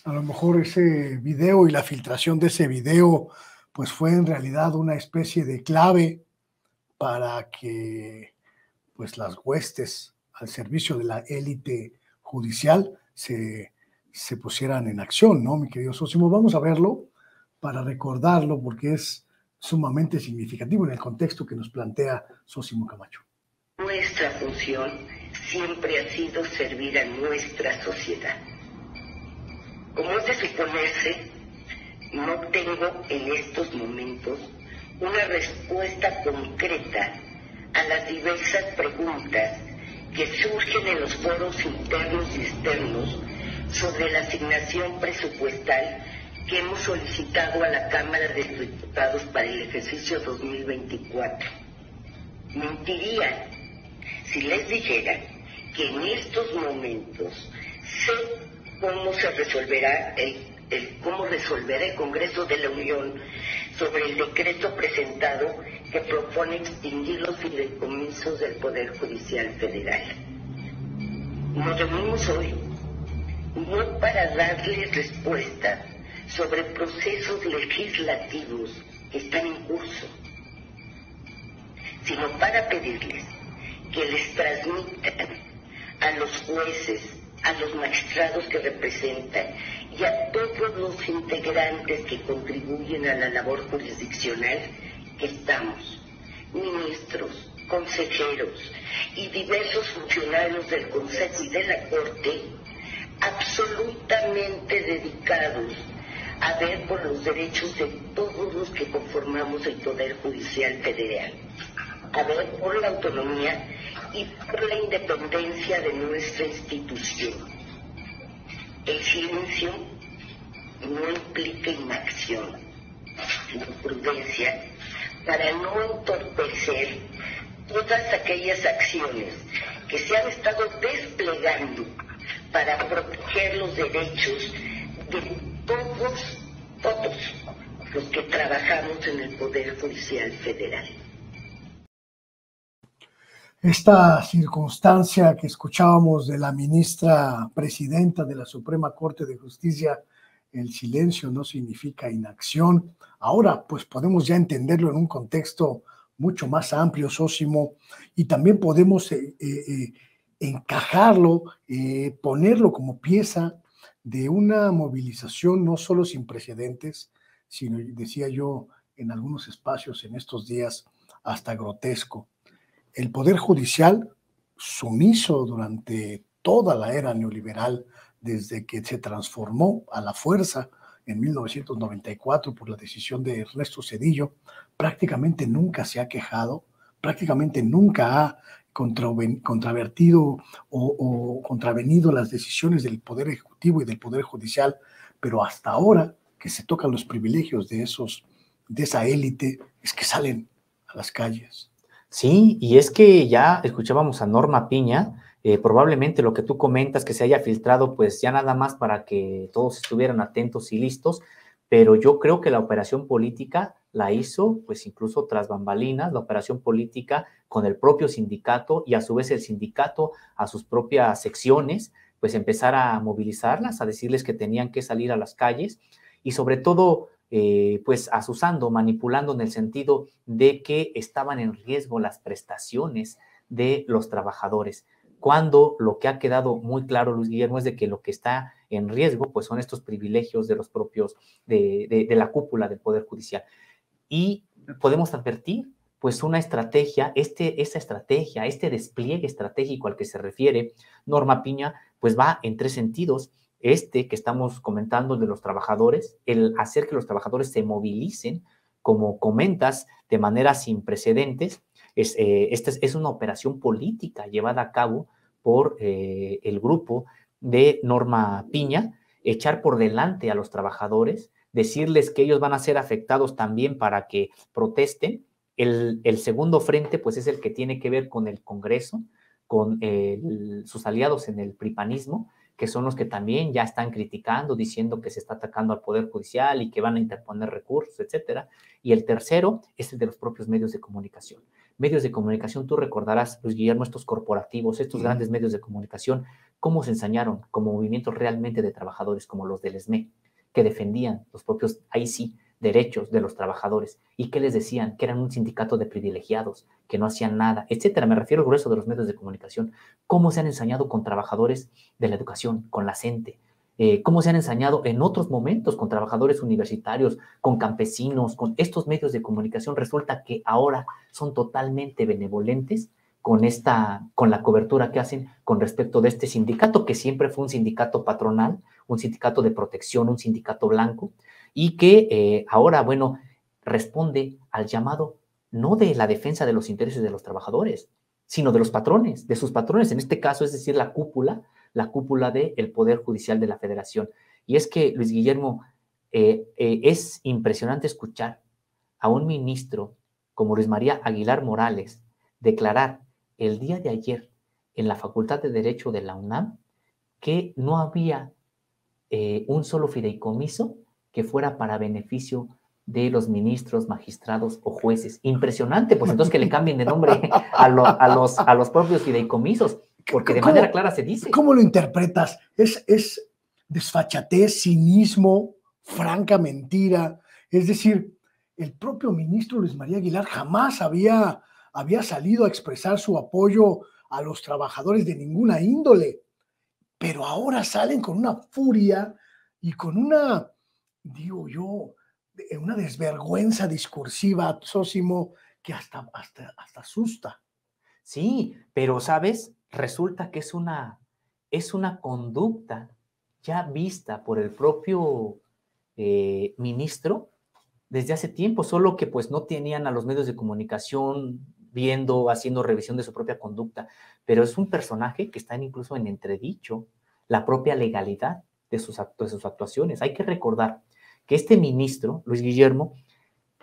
A lo mejor ese video y la filtración de ese video, pues fue en realidad una especie de clave para que pues las huestes al servicio de la élite judicial se pusieran en acción, ¿no, mi querido Sósimo? Vamos a verlo para recordarlo porque es sumamente significativo en el contexto que nos plantea Sósimo Camacho. Nuestra función siempre ha sido servir a nuestra sociedad. Como es de suponerse, no tengo en estos momentos una respuesta concreta a las diversas preguntas que surgen en los foros internos y externos sobre la asignación presupuestal que hemos solicitado a la Cámara de Diputados para el ejercicio 2024. Mentiría si les dijera que en estos momentos sé cómo se resolverá cómo resolverá el Congreso de la Unión sobre el decreto presentado que propone extinguir los fideicomisos del Poder Judicial Federal. Nos reunimos hoy no para darles respuesta sobre procesos legislativos que están en curso, sino para pedirles que les transmitan a los jueces, a los magistrados que representan y a todos los integrantes que contribuyen a la labor jurisdiccional que estamos, ministros, consejeros y diversos funcionarios del Consejo y de la Corte, absolutamente dedicados a ver por los derechos de todos los que conformamos el Poder Judicial Federal, a ver por la autonomía y por la independencia de nuestra institución. El silencio no implica inacción, sino prudencia para no entorpecer todas aquellas acciones que se han estado desplegando para proteger los derechos de todos los que trabajamos en el Poder Judicial Federal. Esta circunstancia que escuchábamos de la ministra presidenta de la Suprema Corte de Justicia, el silencio no significa inacción. Ahora, pues podemos ya entenderlo en un contexto mucho más amplio, Sósimo, y también podemos encajarlo, ponerlo como pieza de una movilización no solo sin precedentes, sino, decía yo en algunos espacios en estos días, hasta grotesco. El Poder Judicial, sumiso durante toda la era neoliberal, desde que se transformó a la fuerza en 1994 por la decisión de Ernesto Zedillo, prácticamente nunca se ha quejado, prácticamente nunca ha contravertido o contravenido las decisiones del Poder Ejecutivo y del Poder Judicial, pero hasta ahora que se tocan los privilegios de esa élite, es que salen a las calles. Sí, y es que ya escuchábamos a Norma Piña, probablemente lo que tú comentas que se haya filtrado, pues ya nada más para que todos estuvieran atentos y listos, pero yo creo que la operación política la hizo, pues incluso tras bambalinas, la operación política con el propio sindicato y a su vez el sindicato a sus propias secciones, pues empezar a movilizarlas, a decirles que tenían que salir a las calles y sobre todo pues asusando, manipulando en el sentido de que estaban en riesgo las prestaciones de los trabajadores, cuando lo que ha quedado muy claro, Luis Guillermo, es de que lo que está en riesgo pues son estos privilegios de los propios, de la cúpula del Poder Judicial. Y podemos advertir pues una estrategia, esa estrategia, este despliegue estratégico al que se refiere Norma Piña, pues va en tres sentidos. Que estamos comentando de los trabajadores, el hacer que los trabajadores se movilicen, como comentas, de manera sin precedentes, esta es una operación política llevada a cabo por el grupo de Norma Piña, echar por delante a los trabajadores, decirles que ellos van a ser afectados también para que protesten. El segundo frente, pues es el que tiene que ver con el Congreso, con sus aliados en el pripanismo, que son los que también ya están criticando, diciendo que se está atacando al Poder Judicial y que van a interponer recursos, etcétera. Y el tercero es el de los propios medios de comunicación. Medios de comunicación, tú recordarás, Luis Guillermo, estos corporativos, estos grandes medios de comunicación, cómo se ensañaron como movimientos realmente de trabajadores, como los del ESME, que defendían los propios, ahí sí, derechos de los trabajadores, y que les decían que eran un sindicato de privilegiados, que no hacían nada, etcétera. Me refiero al grueso de los medios de comunicación. Cómo se han ensañado con trabajadores de la educación, con la CENTE, cómo se han ensañado en otros momentos con trabajadores universitarios, con campesinos, con estos medios de comunicación. Resulta que ahora son totalmente benevolentes con la cobertura que hacen con respecto de este sindicato, que siempre fue un sindicato patronal, un sindicato de protección, un sindicato blanco, y que ahora, bueno, responde al llamado no de la defensa de los intereses de los trabajadores, sino de los patrones, de sus patrones, en este caso, es decir, la cúpula del Poder Judicial de la Federación. Y es que, Luis Guillermo, es impresionante escuchar a un ministro como Luis María Aguilar Morales declarar el día de ayer en la Facultad de Derecho de la UNAM que no había un solo fideicomiso que fuera para beneficio de los ministros, magistrados o jueces. Impresionante, pues entonces que le cambien de nombre a los propios fideicomisos, porque de manera clara se dice. ¿Cómo lo interpretas? ¿Es desfachatez, cinismo, franca mentira? Es decir, el propio ministro Luis María Aguilar jamás había salido a expresar su apoyo a los trabajadores de ninguna índole, pero ahora salen con una furia y con una, digo yo, una desvergüenza discursiva, Sósimo, que hasta asusta. Sí, pero, ¿sabes? Resulta que es una conducta ya vista por el propio ministro desde hace tiempo, solo que pues no tenían a los medios de comunicación haciendo revisión de su propia conducta, pero es un personaje que está incluso en entredicho la propia legalidad de sus actuaciones. Hay que recordar que este ministro, Luis Guillermo,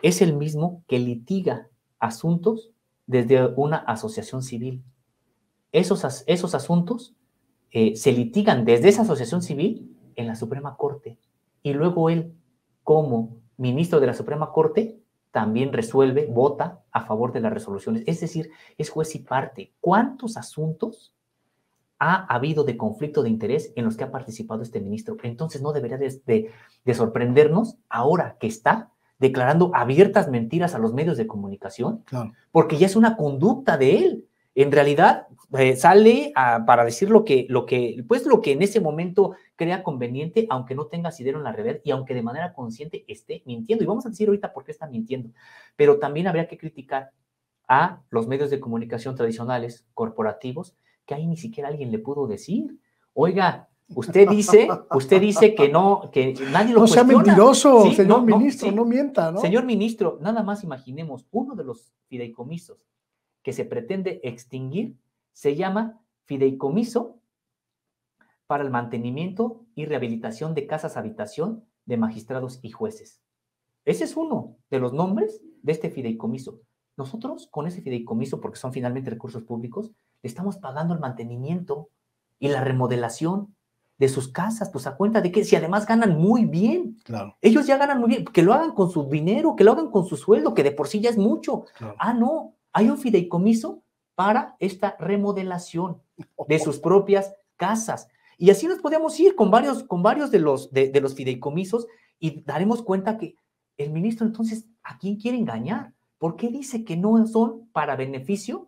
es el mismo que litiga asuntos desde una asociación civil. Esos asuntos se litigan desde esa asociación civil en la Suprema Corte, y luego él, como ministro de la Suprema Corte, también vota a favor de las resoluciones. Es decir, es juez y parte. ¿Cuántos asuntos ha habido de conflicto de interés en los que ha participado este ministro? Entonces no debería de sorprendernos ahora que está declarando abiertas mentiras a los medios de comunicación, claro, porque ya es una conducta de él. En realidad sale para decir lo que en ese momento crea conveniente, aunque no tenga asidero en la realidad y aunque de manera consciente esté mintiendo. Y vamos a decir ahorita por qué está mintiendo. Pero también habría que criticar a los medios de comunicación tradicionales, corporativos, que ahí ni siquiera alguien le pudo decir: oiga, usted dice que no, que nadie lo cuestiona. No sea mentiroso, ¿Sí? señor ministro, no mienta, ¿no? Señor ministro, nada más imaginemos, uno de los fideicomisos que se pretende extinguir se llama Fideicomiso para el mantenimiento y rehabilitación de casas habitación de magistrados y jueces. Ese es uno de los nombres de este fideicomiso. Nosotros, con ese fideicomiso, porque son finalmente recursos públicos, le estamos pagando el mantenimiento y la remodelación de sus casas, pues a cuenta de que si además ganan muy bien, claro, ellos ya ganan muy bien, que lo hagan con su dinero, que lo hagan con su sueldo, que de por sí ya es mucho. claro. Ah, no, hay un fideicomiso para esta remodelación de sus propias casas. Y así nos podemos ir con varios de los fideicomisos, y daremos cuenta que el ministro, entonces, ¿a quién quiere engañar? ¿Por qué dice que no son para beneficio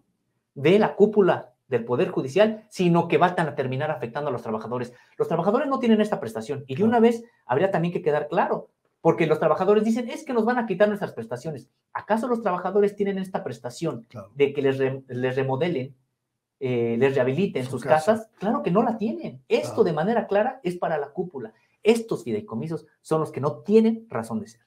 de la cúpula del Poder Judicial, sino que van a terminar afectando a los trabajadores? Los trabajadores no tienen esta prestación, y de una vez habría también que quedar claro, porque los trabajadores dicen: es que nos van a quitar nuestras prestaciones. ¿Acaso los trabajadores tienen esta prestación de que les remodelen, les rehabiliten sus casas? Claro que no la tienen. Esto de manera clara es para la cúpula. Estos fideicomisos son los que no tienen razón de ser.